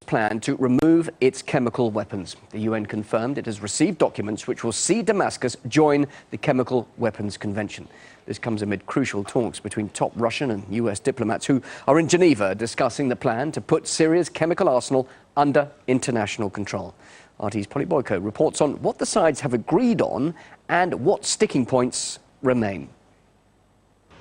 plan to remove its chemical weapons. The UN confirmed it has received documents which will see Damascus join the Chemical Weapons Convention. This comes amid crucial talks between top Russian and US diplomats who are in Geneva discussing the plan to put Syria's chemical arsenal under international control. RT's Polly Boyko reports on what the sides have agreed on and what sticking points remain.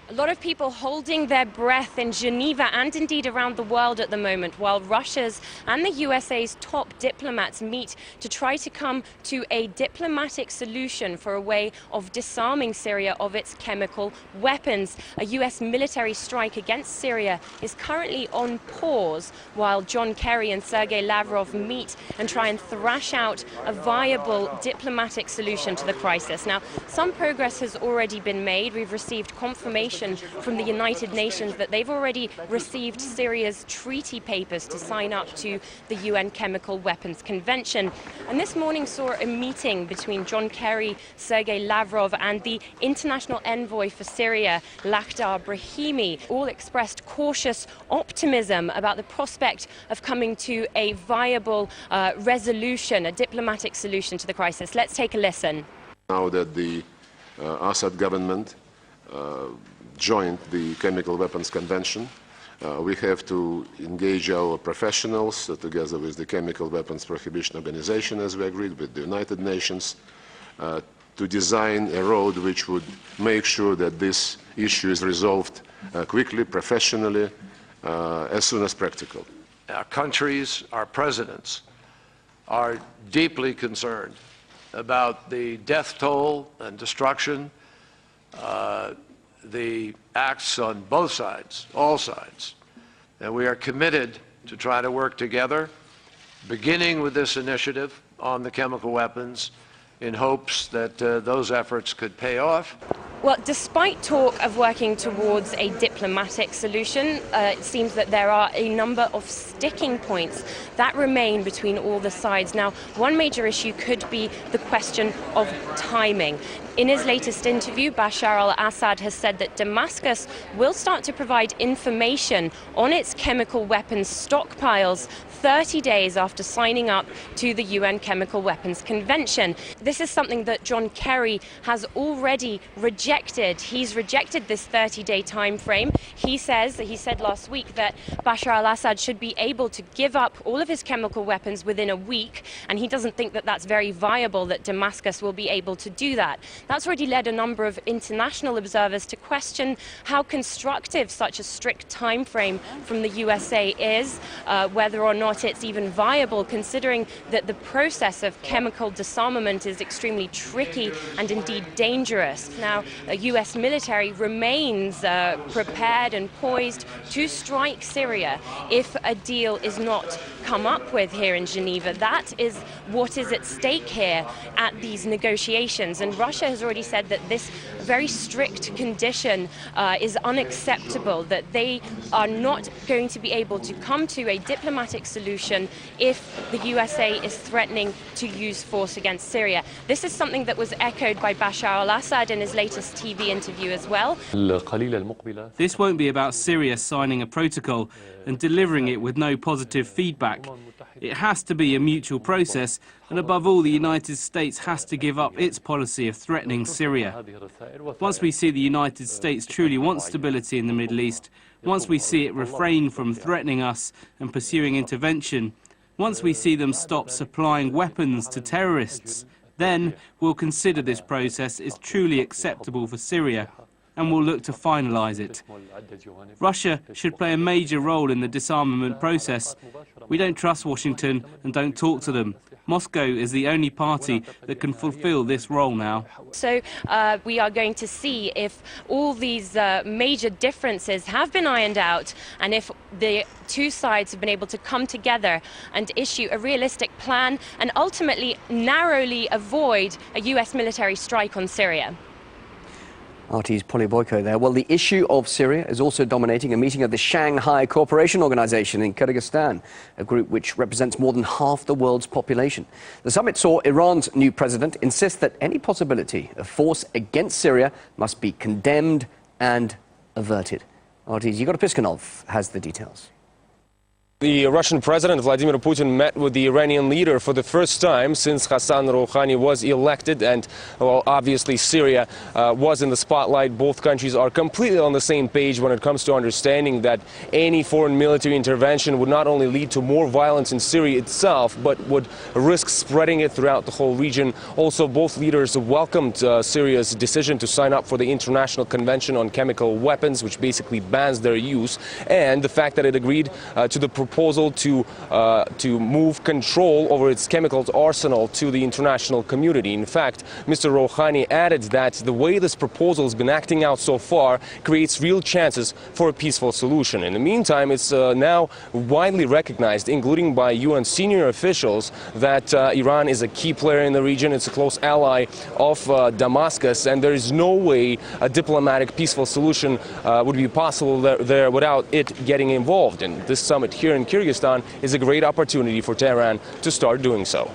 A lot of people holding their breath in Geneva and indeed around the world at the moment, while Russia's and the USA's top diplomats meet to try to come to a diplomatic solution for a way of disarming Syria of its chemical weapons. A US military strike against Syria is currently on pause while John Kerry and Sergei Lavrov meet and try and thrash out a viable diplomatic solution to the crisis. Now, some progress has already been made. We've received confirmation from the United Nations that they've already received Syria's treaty papers to sign up to the UN Chemical Weapons Convention. And this morning saw a meeting between John Kerry, Sergei Lavrov and the international envoy for Syria, Lakhdar Brahimi. All expressed cautious optimism about the prospect of coming to a viable resolution, a diplomatic solution to the crisis. Let's take a listen. Now that the Assad government joined the Chemical Weapons Convention, we have to engage our professionals together with the Chemical Weapons Prohibition Organization, as we agreed with the United Nations, to design a road which would make sure that this issue is resolved quickly, professionally, as soon as practical. Our countries, our presidents, are deeply concerned about the death toll and destruction, the acts on both sides, all sides. And we are committed to try to work together, beginning with this initiative on the chemical weapons, in hopes that those efforts could pay off. Well, despite talk of working towards a diplomatic solution, it seems that there are a number of sticking points that remain between all the sides. Now, one major issue could be the question of timing. In his latest interview, Bashar al-Assad has said that Damascus will start to provide information on its chemical weapons stockpiles 30 days after signing up to the UN Chemical Weapons Convention. This is something that John Kerry has already rejected. He's rejected this 30-day time frame. He said last week that Bashar al-Assad should be able to give up all of his chemical weapons within a week, and he doesn't think that that's very viable, that Damascus will be able to do that. That's already led a number of international observers to question how constructive such a strict time frame from the USA is, whether or not it's even viable, considering that the process of chemical disarmament is extremely tricky and indeed dangerous. Now, the US military remains prepared and poised to strike Syria if a deal is not come up with here in Geneva. That is what is at stake here at these negotiations. And Russia has already said that this very strict condition is unacceptable, that they are not going to be able to come to a diplomatic solution if the USA is threatening to use force against Syria. This is something that was echoed by Bashar al-Assad in his latest TV interview as well. This won't be about Syria signing a protocol and delivering it with no positive feedback. It has to be a mutual process, and above all, the United States has to give up its policy of threatening Syria. Once we see the United States truly want stability in the Middle East, once we see it refrain from threatening us and pursuing intervention, once we see them stop supplying weapons to terrorists, then we'll consider this process is truly acceptable for Syria, and we'll look to finalise it. Russia should play a major role in the disarmament process. We don't trust Washington and don't talk to them. Moscow is the only party that can fulfill this role now. So we are going to see if all these major differences have been ironed out, and if the two sides have been able to come together and issue a realistic plan and ultimately narrowly avoid a US military strike on Syria. RT's Polly Boyko there. Well, the issue of Syria is also dominating a meeting of the Shanghai Cooperation Organization in Kyrgyzstan, a group which represents more than half the world's population. The summit saw Iran's new president insist that any possibility of force against Syria must be condemned and averted. RT's Piccinin has the details. The Russian President Vladimir Putin met with the Iranian leader for the first time since Hassan Rouhani was elected, and well, obviously Syria was in the spotlight. Both countries are completely on the same page when it comes to understanding that any foreign military intervention would not only lead to more violence in Syria itself, but would risk spreading it throughout the whole region. Also, both leaders welcomed Syria's decision to sign up for the International Convention on Chemical Weapons, which basically bans their use, and the fact that it agreed to the proposal to move control over its chemicals arsenal to the international community. In fact, Mr. Rouhani added that the way this proposal has been acting out so far creates real chances for a peaceful solution. In the meantime, it's now widely recognized, including by UN senior officials, that Iran is a key player in the region. It's a close ally of Damascus, and there is no way a diplomatic, peaceful solution would be possible there without it getting involved. And this summit here in Kyrgyzstan is a great opportunity for Tehran to start doing so.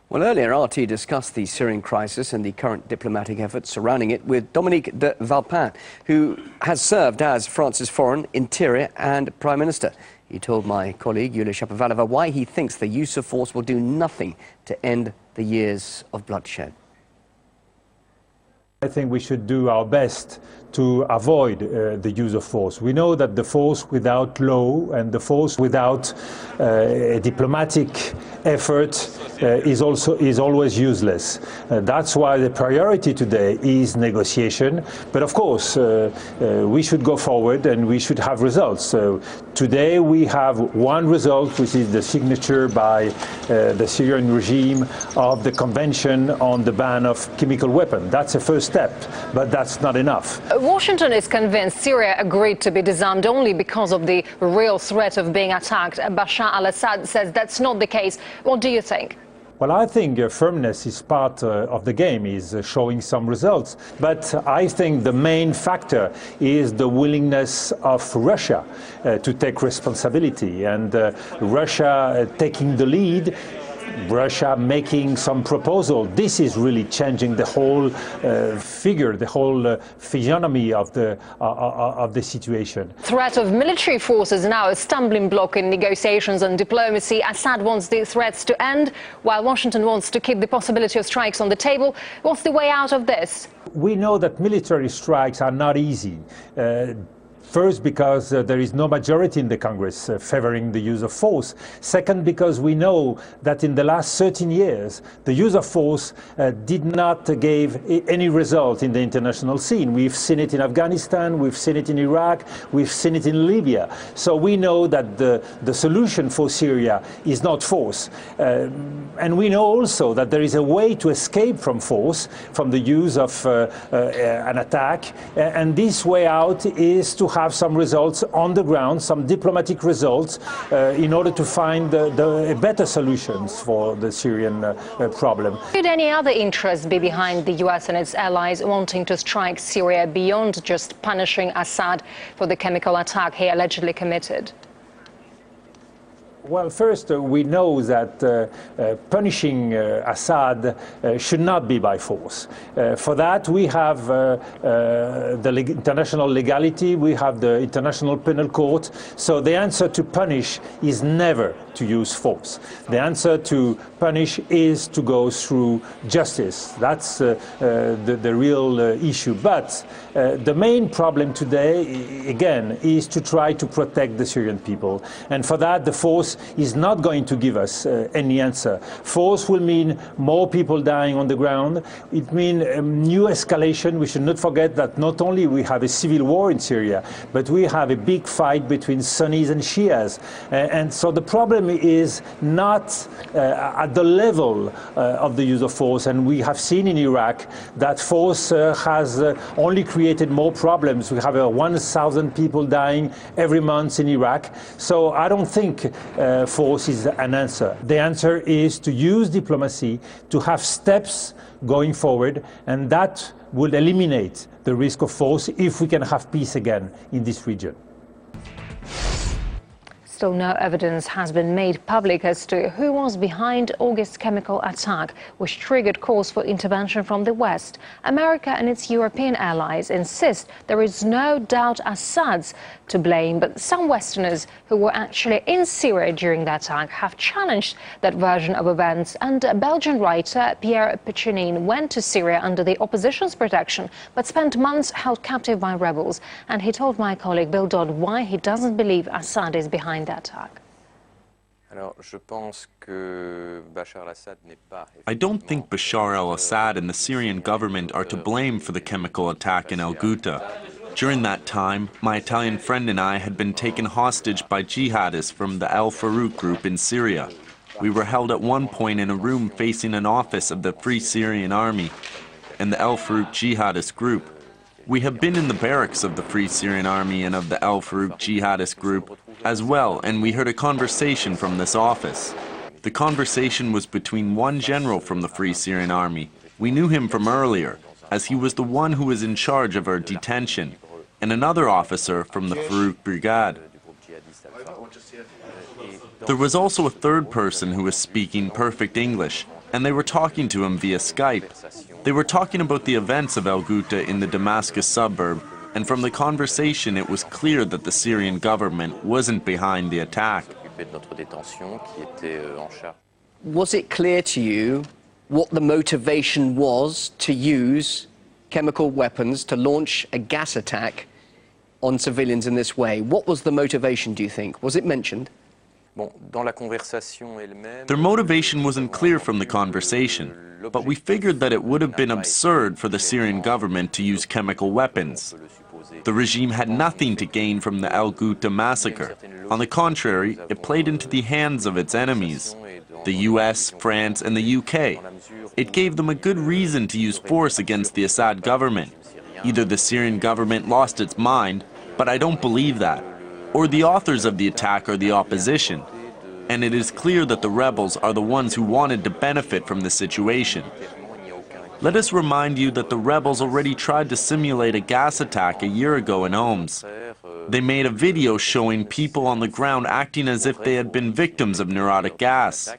Well, earlier, RT discussed the Syrian crisis and the current diplomatic efforts surrounding it with Dominique de Villepin, who has served as France's Foreign, Interior and Prime Minister. He told my colleague, Yulia Shapovalova, why he thinks the use of force will do nothing to end the years of bloodshed. I think we should do our best to avoid the use of force. We know that the force without law and the force without a diplomatic effort is always useless. That's why the priority today is negotiation. But of course, we should go forward and we should have results. So today we have one result, which is the signature by the Syrian regime of the Convention on the ban of chemical weapons. That's a first step, but that's not enough. Washington is convinced Syria agreed to be disarmed only because of the real threat of being attacked. Bashar al-Assad says that's not the case. What do you think? Well, I think firmness is part of the game, is showing some results. But I think the main factor is the willingness of Russia to take responsibility, and Russia taking the lead, Russia making some proposal. This is really changing the whole figure, the whole physiognomy of the situation. Threat of military forces now a stumbling block in negotiations and diplomacy. Assad wants these threats to end, while Washington wants to keep the possibility of strikes on the table. What's the way out of this? We know that military strikes are not easy. First, because there is no majority in the Congress favoring the use of force. Second, because we know that in the last 13 years, the use of force did not give any result in the international scene. We've seen it in Afghanistan, we've seen it in Iraq, we've seen it in Libya. So we know that the solution for Syria is not force. And we know also that there is a way to escape from force, from the use of an attack. And this way out is to have some results on the ground, some diplomatic results, in order to find better solutions for the Syrian problem. Could any other interest be behind the US and its allies wanting to strike Syria beyond just punishing Assad for the chemical attack he allegedly committed? Well, first, we know that punishing Assad should not be by force. For that, we have the international legality, we have the International Penal Court. So the answer to punish is never to use force. The answer to punish is to go through justice. That's the real issue. But the main problem today, again, is to try to protect the Syrian people. And for that, the force is not going to give us any answer. Force will mean more people dying on the ground. It means new escalation. We should not forget that not only we have a civil war in Syria, but we have a big fight between Sunnis and Shias. And so the problem is not at the level of the use of force. And we have seen in Iraq that force has only created more problems. We have 1,000 people dying every month in Iraq. So I don't think force is an answer. The answer is to use diplomacy, to have steps going forward, and that will eliminate the risk of force if we can have peace again in this region. Still, no evidence has been made public as to who was behind August's chemical attack, which triggered calls for intervention from the West. America and its European allies insist there is no doubt Assad's to blame, but some Westerners who were actually in Syria during the attack have challenged that version of events. And Belgian writer Piccinin went to Syria under the opposition's protection, but spent months held captive by rebels. And he told my colleague Bill Dodd why he doesn't believe Assad is behind the attack. I don't think Bashar al-Assad and the Syrian government are to blame for the chemical attack in al-Ghouta. During that time, my Italian friend and I had been taken hostage by jihadists from the al-Farouk group in Syria. We were held at one point in a room facing an office of the Free Syrian Army and the al-Farouk jihadist group. We have been in the barracks of the Free Syrian Army and of the al-Farouk jihadist group as well, and we heard a conversation from this office. The conversation was between one general from the Free Syrian Army. We knew him from earlier, as he was the one who was in charge of our detention, and another officer from the Farouk Brigade. There was also a third person who was speaking perfect English, and they were talking to him via Skype. They were talking about the events of al-Ghouta in the Damascus suburb, and from the conversation it was clear that the Syrian government wasn't behind the attack. Was it clear to you what the motivation was to use chemical weapons to launch a gas attack on civilians in this way? What was the motivation, do you think? Was it mentioned? Their motivation wasn't clear from the conversation, but we figured that it would have been absurd for the Syrian government to use chemical weapons. The regime had nothing to gain from the al-Ghouta massacre. On the contrary, it played into the hands of its enemies, the US, France, and the UK. It gave them a good reason to use force against the Assad government. Either the Syrian government lost its mind, but I don't believe that, or the authors of the attack are the opposition. And it is clear that the rebels are the ones who wanted to benefit from the situation. Let us remind you that the rebels already tried to simulate a gas attack a year ago in Homs. They made a video showing people on the ground acting as if they had been victims of neurotic gas.